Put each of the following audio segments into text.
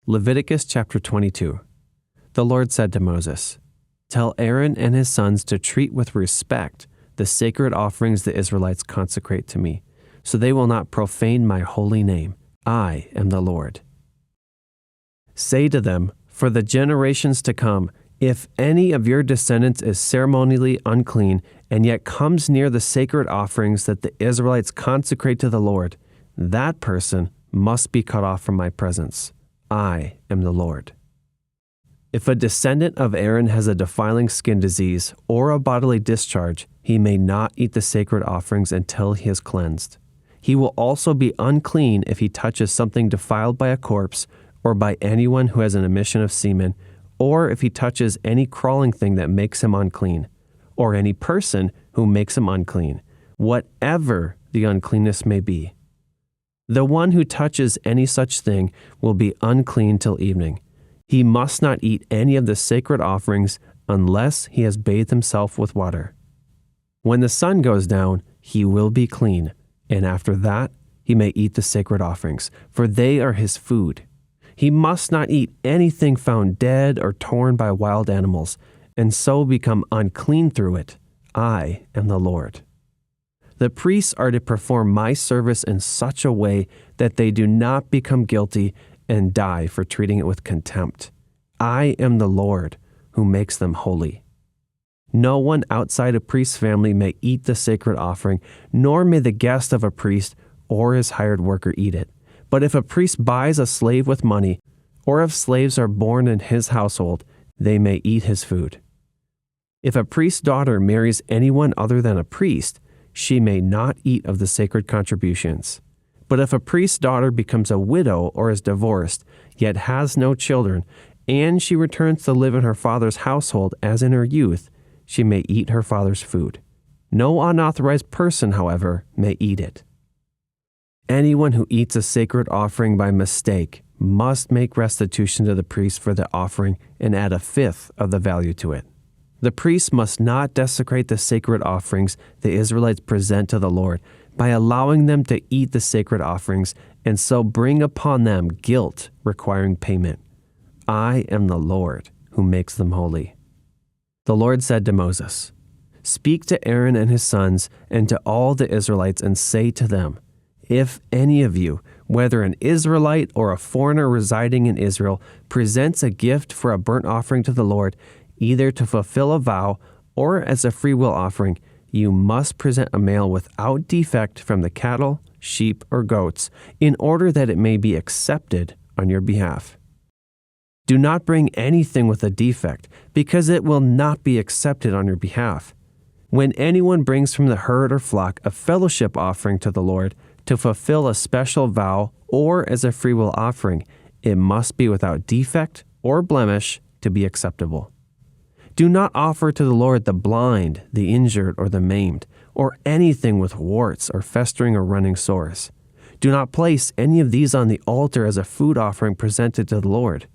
Leviticus chapter 22. The Lord said to Moses, "Tell Aaron and his sons to treat with respect the sacred offerings the Israelites consecrate to me, so they will not profane my holy name. I am the Lord. Say to them, for the generations to come, if any of your descendants is ceremonially unclean and yet comes near the sacred offerings that the Israelites consecrate to the Lord, that person must be cut off from my presence. I am the Lord. If a descendant of Aaron has a defiling skin disease or a bodily discharge, he may not eat the sacred offerings until he is cleansed. He will also be unclean if he touches something defiled by a corpse or by anyone who has an emission of semen, or if he touches any crawling thing that makes him unclean, or any person who makes him unclean, whatever the uncleanness may be. The one who touches any such thing will be unclean till evening. He must not eat any of the sacred offerings unless he has bathed himself with water. When the sun goes down, he will be clean, and after that he may eat the sacred offerings, for they are his food. He must not eat anything found dead or torn by wild animals, and so become unclean through it. I am the Lord. The priests are to perform my service in such a way that they do not become guilty and die for treating it with contempt. I am the Lord who makes them holy. No one outside a priest's family may eat the sacred offering, nor may the guest of a priest or his hired worker eat it. But if a priest buys a slave with money, or if slaves are born in his household, they may eat his food. If a priest's daughter marries anyone other than a priest, she may not eat of the sacred contributions. But if a priest's daughter becomes a widow or is divorced, yet has no children, and she returns to live in her father's household as in her youth, she may eat her father's food. No unauthorized person, however, may eat it. Anyone who eats a sacred offering by mistake must make restitution to the priest for the offering and add 1/5 of the value to it. The priest must not desecrate the sacred offerings the Israelites present to the Lord by allowing them to eat the sacred offerings and so bring upon them guilt requiring payment. I am the Lord who makes them holy. The Lord said to Moses, "Speak to Aaron and his sons and to all the Israelites and say to them, if any of you, whether an Israelite or a foreigner residing in Israel, presents a gift for a burnt offering to the Lord, either to fulfill a vow or as a freewill offering, you must present a male without defect from the cattle, sheep, or goats, in order that it may be accepted on your behalf. Do not bring anything with a defect, because it will not be accepted on your behalf. When anyone brings from the herd or flock a fellowship offering to the Lord to fulfill a special vow or as a freewill offering, it must be without defect or blemish to be acceptable. Do not offer to the Lord the blind, the injured, or the maimed, or anything with warts or festering or running sores. Do not place any of these on the altar as a food offering presented to the Lord.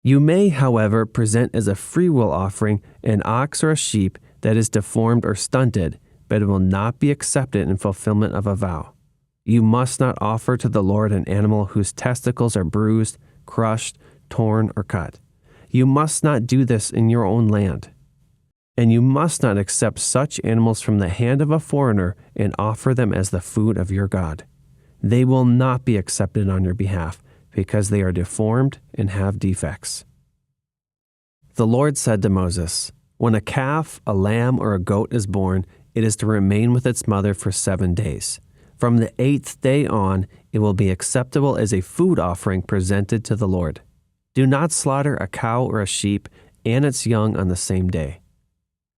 You may, however, present as a freewill offering an ox or a sheep that is deformed or stunted, but it will not be accepted in fulfillment of a vow. You must not offer to the Lord an animal whose testicles are bruised, crushed, torn, or cut. You must not do this in your own land. And you must not accept such animals from the hand of a foreigner and offer them as the food of your God. They will not be accepted on your behalf, because they are deformed and have defects." The Lord said to Moses, "When a calf, a lamb, or a goat is born, it is to remain with its mother for 7 days. From the 8th day on, it will be acceptable as a food offering presented to the Lord. Do not slaughter a cow or a sheep and its young on the same day.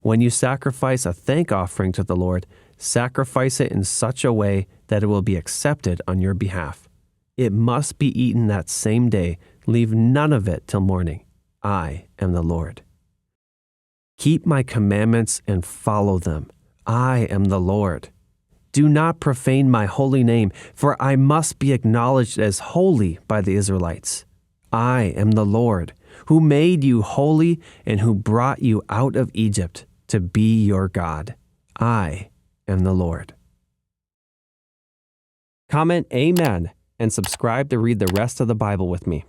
When you sacrifice a thank offering to the Lord, sacrifice it in such a way that it will be accepted on your behalf. It must be eaten that same day. Leave none of it till morning. I am the Lord. Keep my commandments and follow them. I am the Lord. Do not profane my holy name, for I must be acknowledged as holy by the Israelites. I am the Lord, who made you holy and who brought you out of Egypt to be your God. I am the Lord." Comment Amen and subscribe to read the rest of the Bible with me.